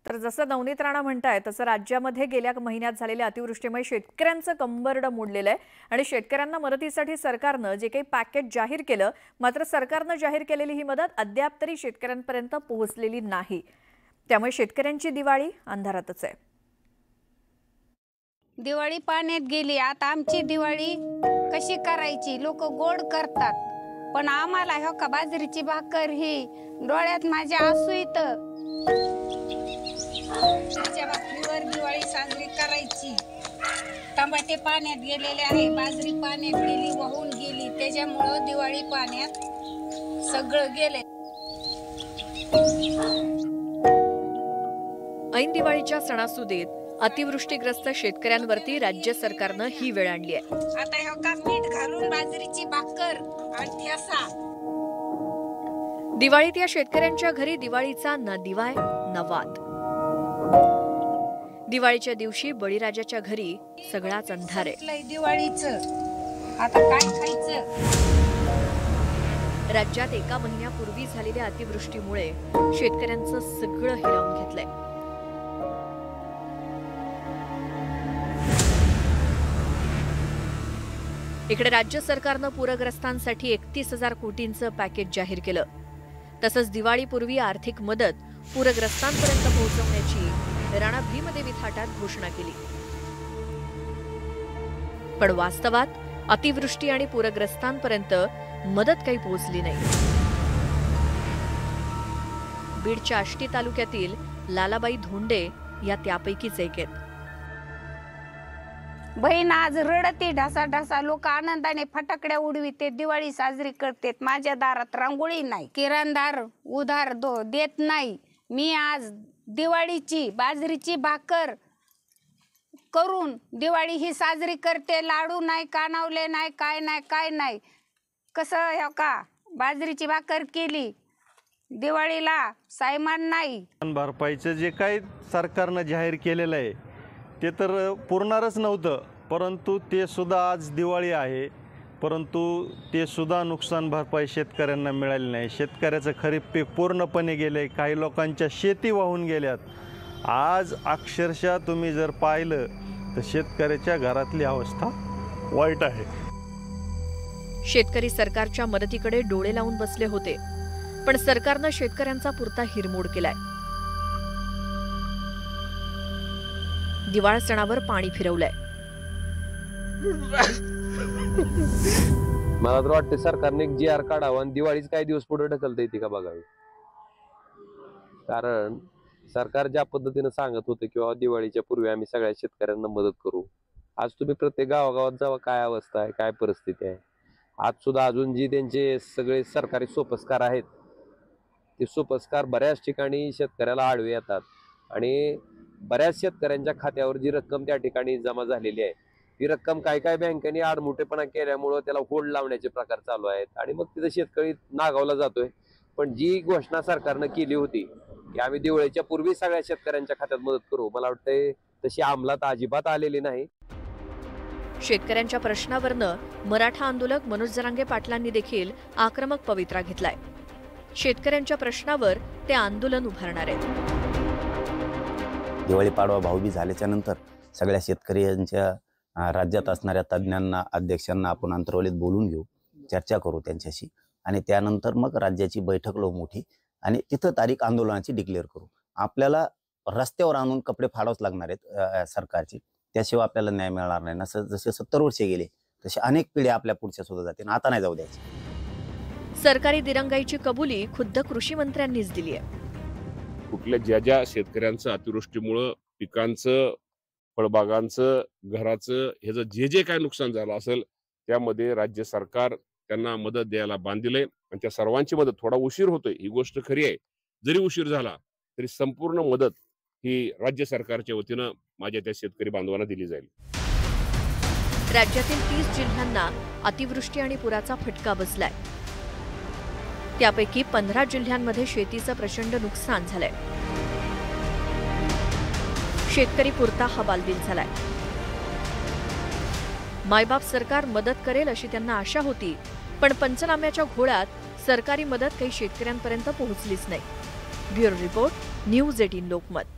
तर जसं नवनीत राणा म्हणताय तसं राज्यामध्ये गेल्या महिन्यात झालेल्या अतिवृष्टीमुळे शेतकऱ्यांचं कंबरडं मोडलेलं आहे आणि शेतकऱ्यांना मदतीसाठी सरकारनं जे काही पॅकेज जाहीर केलं, मात्र सरकारनं जाहीर केलेली ही मदत अद्याप तरी शेतकऱ्यांपर्यंत पोहोचलेली नाही। त्यामुळे शेतकऱ्यांची दिवाळी अंधारातच आहे। दिवाळी पाण्यात गेली, आता आमची दिवाळी कशी करायची? लोक गोड करतात, पण आम्हाला हो का बाजरीची भाकर ही डोळ्यात माझ्या आसू येतं। त्याच्या भाकरीवर दिवाळी साजरी करायची। टमाटे पाण्यात गेलेले आहे, बाजरी पाण्यात गेली, वाहून गेली, त्याच्यामुळे दिवाळी पाण्यात सगळं गेले। ऐन दिवाळीच्या सणासुदीत अतिवृष्टीग्रस्त शेतकऱ्यांवरती राज्य सरकारनं ही वेळ आणली आहे। आता हो का मीठ घालून बाजरीची भाकर आणि ठेसा। दिवाळीत या शेतकऱ्यांच्या घरी दिवाळीचा ना दिवाय ना वाद। दिवाळीच्या दिवशी बळीराजाच्या घरी सगळाच अंधार आहे। दिवाळीचं आता काय खायचं? राज्यात एका महिन्यापूर्वी झालेल्या अतिवृष्टीमुळे शेतकऱ्यांचं सगळं हिरावून घेतलंय। इकडे राज्य सरकारनं पूरग्रस्तांसाठी 31,000 कोटींचं पॅकेज जाहीर केलं। तसंच दिवाळीपूर्वी आर्थिक मदत पूरग्रस्तांपर्यंत पोहोचवण्याची राणा भीमदेवी थाटात घोषणा केली। पण वास्तवात अतिवृष्टी आणि पूरग्रस्तांपर्यंत मदत काही पोहोचली नाही। बीडच्या आष्टी तालुक्यातील लालाबाई धोंडे या त्यापैकीच एक आहेत। बहीण आज रडते ढासा ढासा, लोक आनंदाने फटाकड्या उडविते, दिवाळी साजरी करतात। माझ्या दारात रांगोळी नाही, किराणदार उधार देत नाही। मी आज दिवाळीची बाजरीची भाकर करून दिवाळी ही साजरी करते। लाडू नाही, कानावले नाही, काय नाही। कसं हो का बाजरीची भाकर केली, दिवाळीला सायमान नाही। भरपाईचं जे काही सरकारनं जाहीर केलेलं आहे ते तर पुरणारच नव्हतं, परंतु ते सुद्धा आज दिवाळी आहे, परंतु ते सुद्धा नुकसान भरपाई शेतकऱ्यांना मिळाली नाही। शेतकऱ्याचं खरीप पीक पूर्णपणे गेले, काही लोकांच्या शेती वाहून गेल्यात। आज अक्षरशः तुम्ही जर पाहिलं तर शेतकऱ्याच्या घरातली अवस्था वाईट आहे। शेतकरी सरकारच्या मदतीकडे डोळे लावून बसले होते, पण सरकारनं शेतकऱ्यांचा पुरता हिरमोड केलाय। दिवाळ सणावर पाणी फिरवलंय। मला तर वाटतं सरकारने एक GR काढावा आणि दिवाळीच काही दिवस पुढे ढकलता येते का बघावी। कारण सरकार ज्या पद्धतीने सांगत होते की दिवाळीच्या पूर्वी आम्ही सगळ्या शेतकऱ्यांना मदत करू, आज तुम्ही प्रत्येक गावागावात जावा, काय अवस्था आहे, काय परिस्थिती आहे। आज सुद्धा अजून जी त्यांचे सगळे सरकारी सोपस्कार आहेत ते सोपस्कार बऱ्याच ठिकाणी शेतकऱ्याला आडवे येतात आणि बऱ्याच शेतकऱ्यांच्या खात्यावर जी रक्कम त्या ठिकाणी जमा झालेली आहे ती रक्कम काय बँकेने आडमुठेपणा केल्यामुळे त्याला होल्ड लावण्याचे प्रकार चालू आहेत आणि मग तिथे शेतकरी नागावला जातोय। पण जी घोषणा सरकारनं केली होती की आम्ही दिवाळीच्या पूर्वी सगळ्या शेतकऱ्यांच्या खात्यात मदत करू, मला वाटतंय तशी अंमलात अजिबात आलेली नाही। शेतकऱ्यांच्या प्रश्नावरनं मराठा आंदोलक मनोज जरांगे पाटलांनी देखील आक्रमक पवित्रा घेतलाय। शेतकऱ्यांच्या प्रश्नावर ते आंदोलन उभारणार आहेत। दिवाळी पाडवा भाऊबीज झाल्याच्या नंतर सगळ्या शेतकऱ्यांच्या राज्यात असणाऱ्या तज्ज्ञांना, अध्यक्षांना आपण अंतर्वलीत बोलून घेऊ, चर्चा करू त्यांच्याशी आणि त्यानंतर मग राज्याची बैठक लावू मोठी आणि तिथं तारीख आंदोलनाची डिक्लेअर करू। आपल्याला रस्त्यावर आणून कपडे फाडावच लागणार आहेत सरकारची, त्याशिवाय आपल्याला न्याय मिळणार नाही। असं जसे 70 वर्षे गेले तसे अनेक पिढ्या आपल्या पुढच्या सुद्धा जातील, आता नाही जाऊ द्यायची। सरकारी दिरंगाईची कबुली खुद्द कृषी मंत्र्यांनीच दिली आहे। कुठल्या ज्या शेतकऱ्यांचं अतिवृष्टीमुळे पिकांचं, फळबागांचं, घराचं ह्याचं जे काय नुकसान झालं असेल त्यामध्ये राज्य सरकार त्यांना मदत द्यायला बांधिलंय आणि त्या सर्वांची मदत थोडा उशीर होतोय ही गोष्ट खरी आहे। जरी उशीर झाला तरी संपूर्ण मदत ही राज्य सरकारच्या वतीनं माझ्या त्या शेतकरी बांधवांना दिली जाईल। राज्यातील 30 जिल्ह्यांना अतिवृष्टी आणि पुराचा फटका बसलाय। त्यापैकी 15 जिल्ह्यांमध्ये शेतीचं प्रचंड नुकसान झालंय। शेतकरी पुरता हवालदिल झालाय। मायबाप सरकार मदत करेल अशी त्यांना आशा होती, पण पंचनाम्याच्या घोळ्यात सरकारी मदत काही शेतकऱ्यांपर्यंत पोहोचलीच नाही। Bureau report, news 18 Lokmat.